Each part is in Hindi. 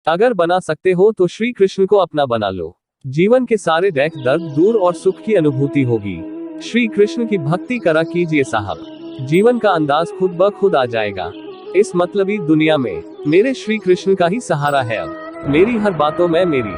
अगर बना सकते हो तो श्री कृष्ण को अपना बना लो। जीवन के सारे दुख दर्द दूर और सुख की अनुभूति होगी। श्री कृष्ण की भक्ति करा कीजिए साहब, जीवन का अंदाज खुद ब खुद आ जाएगा। इस मतलबी दुनिया में मेरे श्री कृष्ण का ही सहारा है। अब मेरी हर बातों में, मेरी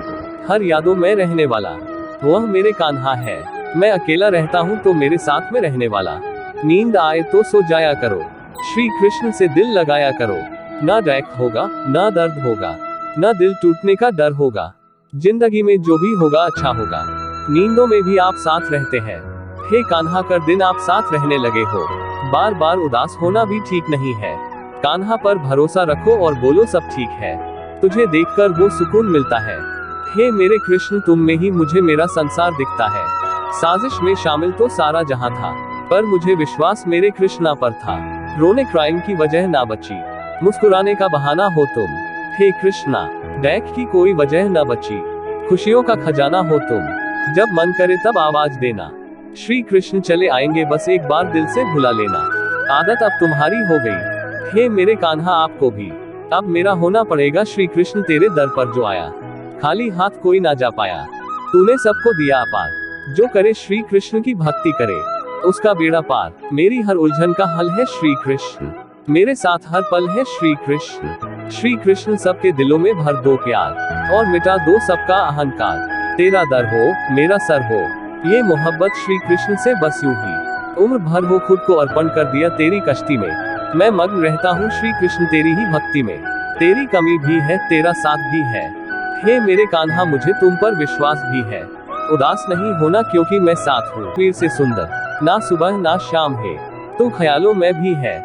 हर यादों में रहने वाला वह मेरे कान्हा है। मैं अकेला रहता हूँ तो मेरे साथ में रहने वाला। नींद आए तो सो जाया करो, श्री कृष्ण से दिल लगाया करो। ना दुख होगा, ना दर्द होगा, ना दिल टूटने का डर होगा। जिंदगी में जो भी होगा अच्छा होगा। नींदों में भी आप साथ रहते हैं। हे कान्हा, कर दिन आप साथ रहने लगे हो। बार बार उदास होना भी ठीक नहीं है। कान्हा पर भरोसा रखो और बोलो सब ठीक है। तुझे देखकर वो सुकून मिलता है। हे मेरे कृष्ण, तुम में ही मुझे मेरा संसार दिखता है। साजिश में शामिल तो सारा जहां था, पर मुझे विश्वास मेरे कृष्णा पर था। रोने क्राइम की वजह ना बची, मुस्कुराने का बहाना हो तुम। हे कृष्णा, दुख की कोई वजह न बची, खुशियों का खजाना हो तुम। जब मन करे तब आवाज देना, श्री कृष्ण चले आएंगे, बस एक बार दिल से भुला लेना। आदत अब तुम्हारी हो गई, हे मेरे कान्हा आपको भी अब मेरा होना पड़ेगा। श्री कृष्ण तेरे दर पर जो आया, खाली हाथ कोई ना जा पाया। तूने सबको दिया अपार, जो करे श्री कृष्ण की भक्ति करे उसका बेड़ा पार। मेरी हर उलझन का हल है श्री कृष्ण, मेरे साथ हर पल है श्री कृष्ण। श्री कृष्ण सबके दिलों में भर दो प्यार, और मिटा दो सबका अहंकार। तेरा दर हो मेरा सर हो, ये मोहब्बत श्री कृष्ण से बस यूं ही। उम्र भर हो खुद को अर्पण कर दिया तेरी कश्ती में। मैं मग्न रहता हूँ श्री कृष्ण तेरी ही भक्ति में। तेरी कमी भी है, तेरा साथ भी है। हे मेरे कान्हा, मुझे तुम पर विश्वास भी है। उदास नहीं होना क्योंकि मैं साथ हूँ। पीर से सुंदर ना सुबह ना शाम है, तू ख्यालों में भी है,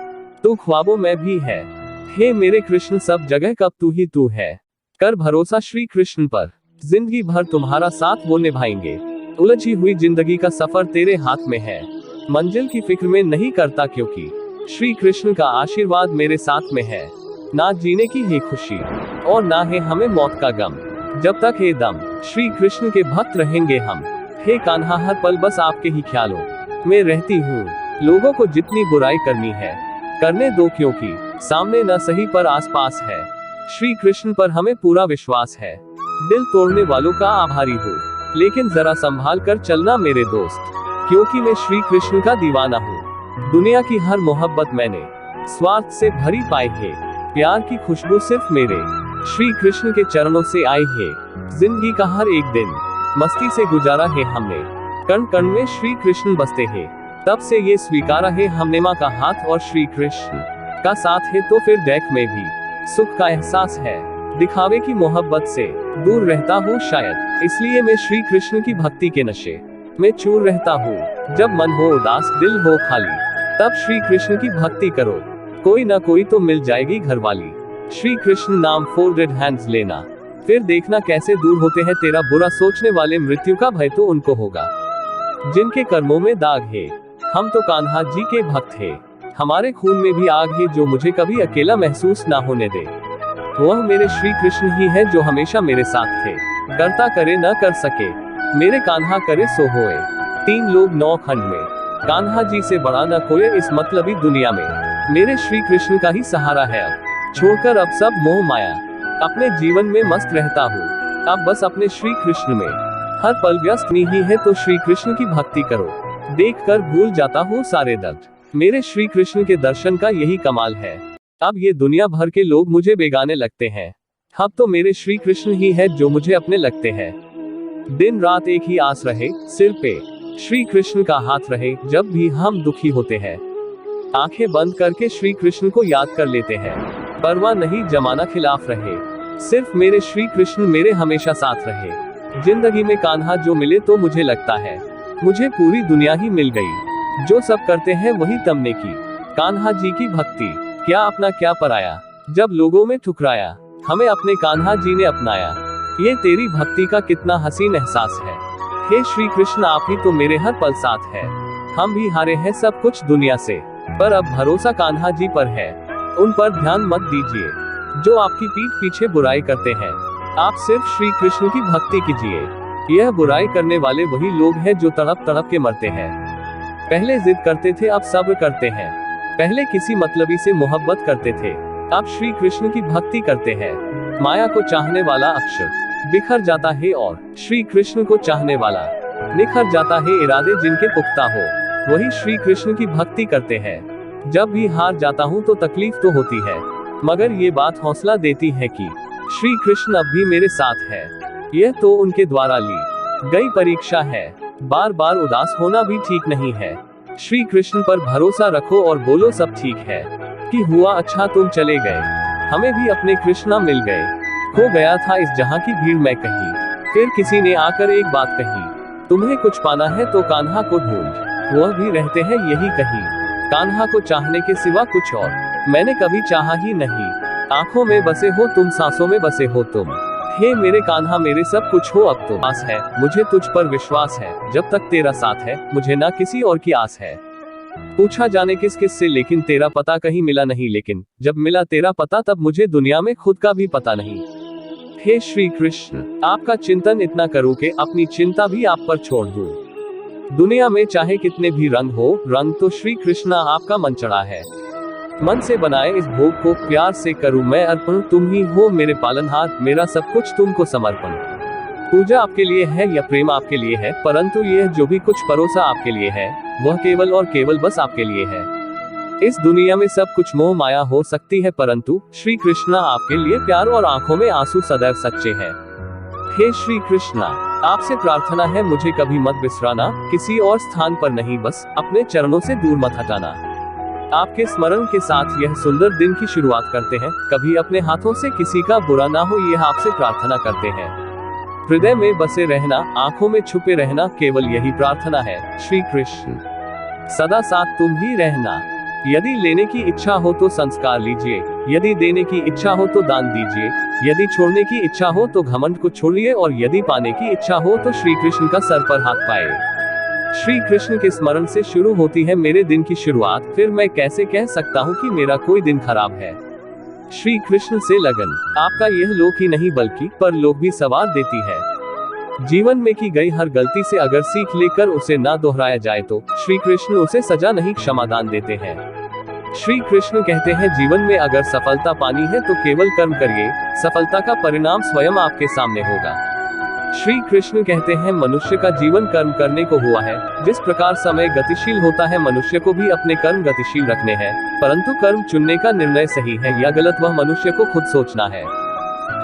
तू ख्वाबों में भी है। हे मेरे कृष्ण, सब जगह कब तू ही तू है। कर भरोसा श्री कृष्ण पर, जिंदगी भर तुम्हारा साथ वो निभाएंगे। उलझी हुई जिंदगी का सफर तेरे हाथ में है। मंजिल की फिक्र में नहीं करता क्योंकि श्री कृष्ण का आशीर्वाद मेरे साथ में है। ना जीने की है खुशी और ना है हमें मौत का गम, जब तक है दम श्री कृष्ण के भक्त रहेंगे हम। हे कान्हा, हर पल बस आपके ही ख्यालों में रहती हूँ। लोगों को जितनी बुराई करनी है करने दो, क्योंकि सामने न सही पर आसपास है। श्री कृष्ण पर हमें पूरा विश्वास है। दिल तोड़ने वालों का आभारी हूँ, लेकिन जरा संभाल कर चलना मेरे दोस्त, क्योंकि मैं श्री कृष्ण का दीवाना हूँ। दुनिया की हर मोहब्बत मैंने स्वार्थ से भरी पाई है। प्यार की खुशबू सिर्फ मेरे श्री कृष्ण के चरणों से आई है। जिंदगी का हर एक दिन मस्ती से गुजारा है हमने। कण कण में श्री कृष्ण बसते हैं, तब से ये स्वीकारा है हमने। माँ का हाथ और श्री कृष्ण का साथ है तो फिर दुख में भी सुख का एहसास है। दिखावे की मोहब्बत से दूर रहता हूँ शायद, इसलिए मैं श्री कृष्ण की भक्ति के नशे में चूर रहता हूँ। जब मन हो उदास, दिल हो खाली, तब श्री कृष्ण की भक्ति करो, कोई ना कोई तो मिल जाएगी घरवाली। श्री कृष्ण नाम फोल्डेड हैंड्स लेना, फिर देखना कैसे दूर होते हैं तेरा बुरा सोचने वाले। मृत्यु का भय तो उनको होगा जिनके कर्मों में दाग है। हम तो कान्हा जी के भक्त हैं, हमारे खून में भी आग है जो मुझे कभी अकेला महसूस ना होने दे। वह मेरे श्री कृष्ण ही है जो हमेशा मेरे साथ थे। करता करे न कर सके, मेरे कान्हा करे सो होए। 3 लोग 9 खंड में, कान्हा जी से बड़ा न कोई इस मतलबी दुनिया में। मेरे श्री कृष्ण का ही सहारा है। अब छोड़कर अब सब मोह माया, अपने जीवन में मस्त रहता हूँ अब बस अपने श्री कृष्ण में। हर पल व्यस्त नहीं है तो श्री कृष्ण की भक्ति करो, देखकर भूल जाता हूँ सारे दर्द। मेरे श्री कृष्ण के दर्शन का यही कमाल है। अब ये दुनिया भर के लोग मुझे बेगाने लगते हैं, अब तो मेरे श्री कृष्ण ही है जो मुझे अपने लगते हैं। दिन रात एक ही आस रहे, सिर पे श्री कृष्ण का हाथ रहे। जब भी हम दुखी होते हैं, आंखें बंद करके श्री कृष्ण को याद कर लेते हैं। परवाह नहीं जमाना खिलाफ रहे, सिर्फ मेरे श्री कृष्ण मेरे हमेशा साथ रहे। जिंदगी में कान्हा जो मिले तो मुझे लगता है मुझे पूरी दुनिया ही मिल गई। जो सब करते हैं वही तमने की, कान्हा जी की भक्ति, क्या अपना क्या पराया। जब लोगों में ठुकराया, हमें अपने कान्हा जी ने अपनाया। ये तेरी भक्ति का कितना हसीन एहसास है। हे श्री कृष्ण, आप ही तो मेरे हर पल साथ है। हम भी हारे हैं सब कुछ दुनिया से, पर अब भरोसा कान्हा जी पर है। उन पर ध्यान मत दीजिए जो आपकी पीठ पीछे बुराई करते हैं। आप सिर्फ श्री कृष्ण की भक्ति कीजिए। यह बुराई करने वाले वही लोग हैं जो तड़प तड़प के मरते हैं। पहले जिद करते थे, अब सब्र करते हैं। पहले किसी मतलबी से मोहब्बत करते थे, अब श्री कृष्ण की भक्ति करते हैं। माया को चाहने वाला अक्षर बिखर जाता है और श्री कृष्ण को चाहने वाला निखर जाता है। इरादे जिनके पुख्ता हो वही श्री कृष्ण की भक्ति करते हैं। जब भी हार जाता हूँ तो तकलीफ तो होती है, मगर ये बात हौसला देती है कि श्री कृष्ण अब भी मेरे साथ है। यह तो उनके द्वारा ली गई परीक्षा है। बार बार उदास होना भी ठीक नहीं है। श्री कृष्ण पर भरोसा रखो और बोलो सब ठीक है। कि हुआ अच्छा तुम चले गए, हमें भी अपने कृष्णा मिल गए। खो गया था इस जहां की भीड़ में कहीं, फिर किसी ने आकर एक बात कही, तुम्हें कुछ पाना है तो कान्हा को ढूंढ, वह भी रहते हैं यही कहीं। कान्हा को चाहने के सिवा कुछ और मैंने कभी चाहा ही नहीं। आंखों में बसे हो तुम, सांसों में बसे हो तुम, हे मेरे कान्हा मेरे सब कुछ हो अब तो। आस है मुझे तुझ पर विश्वास है, जब तक तेरा साथ है मुझे ना किसी और की आस है। पूछा जाने किस किस से लेकिन तेरा पता कहीं मिला नहीं, लेकिन जब मिला तेरा पता तब मुझे दुनिया में खुद का भी पता नहीं। हे श्री कृष्ण आपका चिंतन इतना करूं कि अपनी चिंता भी आप पर छोड़ दूं। दुनिया में चाहे कितने भी रंग हो, रंग तो श्री कृष्णा आपका मन चढ़ा है। मन से बनाए इस भोग को प्यार से करूं मैं अर्पण, तुम ही हो मेरे पालनहार, मेरा सब कुछ तुमको समर्पण। पूजा आपके लिए है या प्रेम आपके लिए है, परंतु यह जो भी कुछ परोसा आपके लिए है वह केवल और केवल बस आपके लिए है। इस दुनिया में सब कुछ मोह माया हो सकती है, परंतु श्री कृष्णा आपके लिए प्यार और आंखों में आंसू सदैव सच्चे हैं। हे श्री कृष्णा आपसे प्रार्थना है मुझे कभी मत बिसराना, किसी और स्थान पर नहीं बस अपने चरणों से दूर मत हटाना। आपके स्मरण के साथ यह सुंदर दिन की शुरुआत करते हैं, कभी अपने हाथों से किसी का बुरा ना हो यह आपसे प्रार्थना करते हैं। हृदय में बसे रहना, आंखों में छुपे रहना, केवल यही प्रार्थना है। श्री कृष्ण सदा साथ तुम ही रहना। यदि लेने की इच्छा हो तो संस्कार लीजिए, यदि देने की इच्छा हो तो दान दीजिए, यदि छोड़ने की इच्छा हो तो घमंड को छोड़िए, और यदि पाने की इच्छा हो तो श्री कृष्ण का सर पर हाथ पाए। श्री कृष्ण के स्मरण से शुरू होती है मेरे दिन की शुरुआत, फिर मैं कैसे कह सकता हूँ कि मेरा कोई दिन खराब है। श्री कृष्ण से लगन आपका यह लोक ही नहीं बल्कि परलोक भी सवार देती है। जीवन में की गई हर गलती से अगर सीख लेकर उसे ना दोहराया जाए तो श्री कृष्ण उसे सजा नहीं क्षमादान देते हैं। श्री कृष्ण कहते हैं जीवन में अगर सफलता पानी है तो केवल कर्म करिए, सफलता का परिणाम स्वयं आपके सामने होगा। श्री कृष्ण कहते हैं मनुष्य का जीवन कर्म करने को हुआ है। जिस प्रकार समय गतिशील होता है मनुष्य को भी अपने कर्म गतिशील रखने हैं, परंतु कर्म चुनने का निर्णय सही है या गलत वह मनुष्य को खुद सोचना है।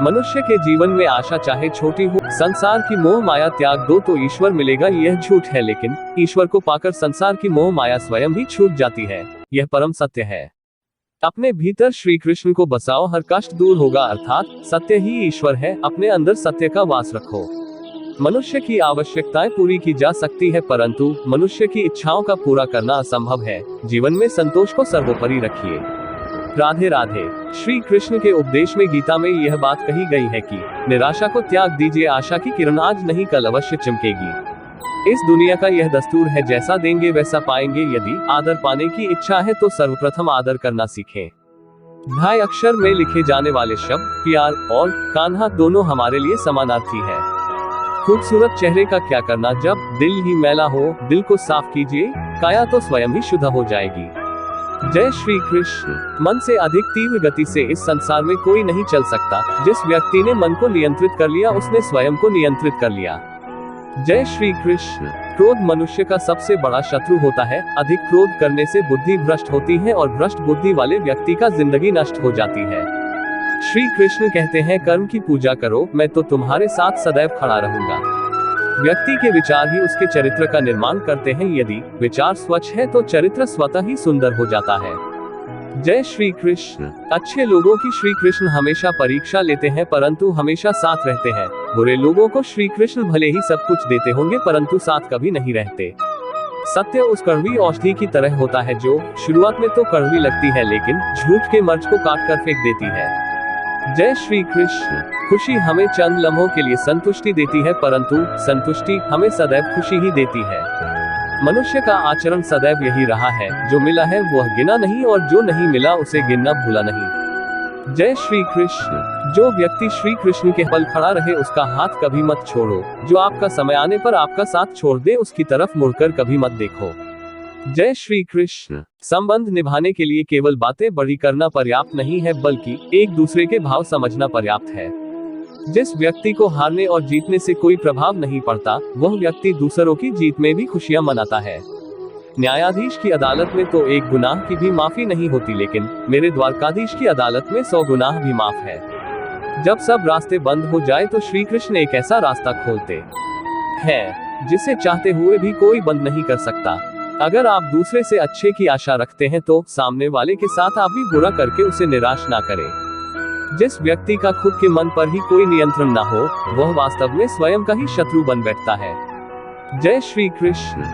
मनुष्य के जीवन में आशा चाहे छोटी हो, संसार की मोह माया त्याग दो तो ईश्वर मिलेगा यह झूठ है, लेकिन ईश्वर को पाकर संसार की मोह माया स्वयं ही छूट जाती है, यह परम सत्य है। अपने भीतर श्री कृष्ण को बसाओ, हर कष्ट दूर होगा, अर्थात सत्य ही ईश्वर है। अपने अंदर सत्य का वास रखो। मनुष्य की आवश्यकताएं पूरी की जा सकती है, परंतु मनुष्य की इच्छाओं का पूरा करना असंभव है। जीवन में संतोष को सर्वोपरि रखिए। राधे राधे। श्री कृष्ण के उपदेश में गीता में यह बात कही गई है कि निराशा को त्याग दीजिए, आशा की किरण आज नहीं कल अवश्य चमकेगी। इस दुनिया का यह दस्तूर है, जैसा देंगे वैसा पाएंगे। यदि आदर पाने की इच्छा है तो सर्वप्रथम आदर करना सीखें। ढाई अक्षर में लिखे जाने वाले शब्द प्यार और कान्हा दोनों हमारे लिए समानार्थी है। खूबसूरत चेहरे का क्या करना जब दिल ही मैला हो, दिल को साफ कीजिए, काया तो स्वयं ही शुद्ध हो जाएगी। जय श्री कृष्ण। मन से अधिक तीव्र गति से इस संसार में कोई नहीं चल सकता। जिस व्यक्ति ने मन को नियंत्रित कर लिया उसने स्वयं को नियंत्रित कर लिया। जय श्री कृष्ण। क्रोध मनुष्य का सबसे बड़ा शत्रु होता है। अधिक क्रोध करने से बुद्धि भ्रष्ट होती है और भ्रष्ट बुद्धि वाले व्यक्ति का जिंदगी नष्ट हो जाती है। श्री कृष्ण कहते हैं कर्म की पूजा करो, मैं तो तुम्हारे साथ सदैव खड़ा रहूंगा। व्यक्ति के विचार ही उसके चरित्र का निर्माण करते हैं। यदि विचार स्वच्छ है तो चरित्र स्वतः ही सुंदर हो जाता है। जय श्री कृष्ण। अच्छे लोगों की श्री कृष्ण हमेशा परीक्षा लेते हैं परंतु हमेशा साथ रहते हैं। बुरे लोगों को श्री कृष्ण भले ही सब कुछ देते होंगे परंतु साथ कभी नहीं रहते। सत्य उस कड़वी औषधि की तरह होता है जो शुरुआत में तो कड़वी लगती है लेकिन झूठ के मर्च को काट कर फेंक देती है। जय श्री कृष्ण। खुशी हमें चंद लम्हों के लिए संतुष्टि देती है परंतु संतुष्टि हमें सदैव खुशी ही देती है। मनुष्य का आचरण सदैव यही रहा है, जो मिला है वह गिना नहीं और जो नहीं मिला उसे गिनना भूला नहीं। जय श्री कृष्ण। जो व्यक्ति श्री कृष्ण के पल खड़ा रहे उसका हाथ कभी मत छोड़ो। जो आपका समय आने पर आपका साथ छोड़ दे उसकी तरफ मुड़कर कभी मत देखो। जय श्री कृष्ण। संबंध निभाने के लिए केवल बातें बड़ी करना पर्याप्त नहीं है, बल्कि एक दूसरे के भाव समझना पर्याप्त है। जिस व्यक्ति को हारने और जीतने से कोई प्रभाव नहीं पड़ता, वह व्यक्ति दूसरों की जीत में भी खुशियां मनाता है। न्यायाधीश की अदालत में तो एक गुनाह की भी माफी नहीं होती, लेकिन मेरे द्वारकाधीश की अदालत में 100 गुनाह भी माफ है। जब सब रास्ते बंद हो जाए तो श्री कृष्ण एक ऐसा रास्ता खोलते हैं जिसे चाहते हुए भी कोई बंद नहीं कर सकता। अगर आप दूसरे से अच्छे की आशा रखते हैं तो सामने वाले के साथ आप भी बुरा करके उसे निराश ना करें। जिस व्यक्ति का खुद के मन पर ही कोई नियंत्रण ना हो, वह वास्तव में स्वयं का ही शत्रु बन बैठता है। जय श्री कृष्ण।